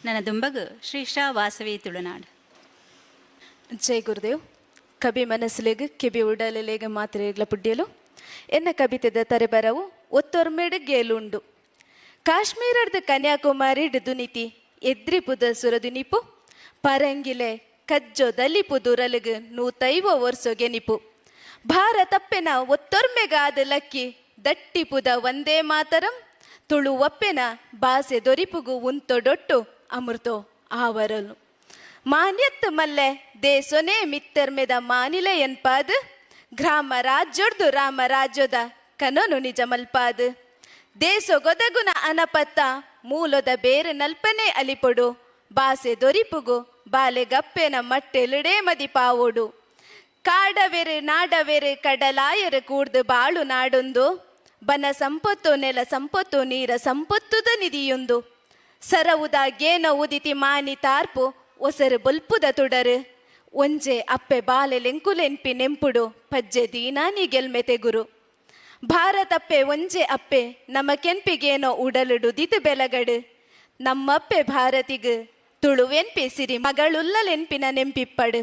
ನನ್ನ ದುಂಬಗು ಶ್ರೀಶ್ರಾ ವಾಸವಿ ತುಳುನಾಡು. ಜೈ ಗುರುದೇವ್. ಕಬಿ ಮನಸ್ಸಿಲೆಗ್ ಕಿಬಿ ಉಡಲೆಲೆಗ್ ಮಾತ್ರೆಗ್ಲ ಪುಡ್ಡಿಯಲು ಎನ್ನ ಕಬಿತೆದ ತರೆಬರವು ಒತ್ತೊರ್ಮೆಡ್ ಗೇಲುಂಡು. ಕಾಶ್ಮೀರದ ಕನ್ಯಾಕುಮಾರಿ ದುನಿತಿ ಎದ್ರಿಪುದ ಸುರದುನಿಪು ಪರಂಗಿಲೆ ಕಜ್ಜೋ ದಲಿಪು ದುರಲಗ್ 105 ವರ್ಷ ಗೆನಿಪು. ಭಾರತಪ್ಪೆನ ಒತ್ತೊರ್ಮೆಗಾದ ಲಕ್ಕಿ ದಟ್ಟಿಪುದ ಒಂದೇ ಮಾತರಂ ತುಳು ಒಪ್ಪೆನ ಬಾಸೆ ದೊರಿಪುಗು ಉಂತೊಡೊಟ್ಟು ಅಮೃತೋ ಆವರಲು. ಮಾನ್ಯತ್ ಮಲ್ಲೆ ದೇಸೊನೆ ಮಿತ್ತರ್ಮೆದ ಮಾನಿಲೆ ಎನ್ಪಾದ್ ಗ್ರಾಮ ರಾಜ್ಯೊಡ್ದು ರಾಮ ರಾಜ್ಯದ ಕನೊನು ನಿಜ ಮಲ್ಪಾದ್. ದೇಸೊ ಗೊದಗುನ ಅನಪತ್ತ ಮೂಲದ ಬೇರೆ ನಲ್ಪನೆ ಅಲಿಪೊಡು ಬಾಸೆ ದೊರಿಪುಗು ಬಾಲೆ ಗಪ್ಪೆನ ಮಟ್ಟೆಲುಡೇ ಮದಿಪಾವೋಡು. ಕಾಡವೆರೆ ನಾಡವೆರೆ ಕಡಲಾಯರೆ ಕೂಡ್ದು ಬಾಳು ನಾಡೊಂದು ಬನ ಸಂಪತ್ತು ನೆಲ ಸಂಪತ್ತು ನೀರ ಸಂಪತ್ತುದ ನಿಧಿಯೊಂದು. ಸರವುದ ಗೇನ ಉದಿತಿ ಮಾನಿ ತಾರ್ಪು ಒಸರು ಬೊಲ್ಪುದ ತುಡರು ಒಂಜೆ ಅಪ್ಪೆ ಬಾಲೆ ಲೆಂಕುಲೆನ್ಪಿ ನೆಂಪುಡು ಪಜ್ಜೆ ದೀನಾನಿ ಗೆಲ್ಮೆ ತೆಗುರು. ಭಾರತಪ್ಪೆ ಒಂಜೆ ಅಪ್ಪೆ ನಮ್ಮ ಕೆಂಪಿಗೇನೋ ಉಡಲುಡು ದಿತು ಬೆಲಗಡು. ನಮ್ಮಪ್ಪೆ ಭಾರತಿಗು ತುಳುವೆನ್ಪಿ ಸಿರಿ ಮಗಳುಲ್ಲಲೆನ್ಪಿನ ನೆಂಪಿಪ್ಪಡು.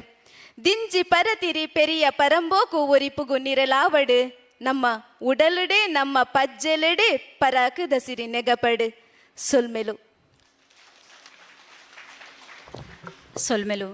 ದಿಂಜಿ ಪರತಿರಿ ಪೆರಿಯ ಪರಂಬೋಕು ಒರಿಪುಗು ನಿರಲಾವಡು. ನಮ್ಮ ಉಡಲುಡೆ ನಮ್ಮ ಪಜ್ಜೆಲೆಡೆ ಪರಾಕದ ಸಿರಿ ನೆಗಪಡು. ಸೊಲ್ಮೆಲು ಸೊಲ್ಮೆಲು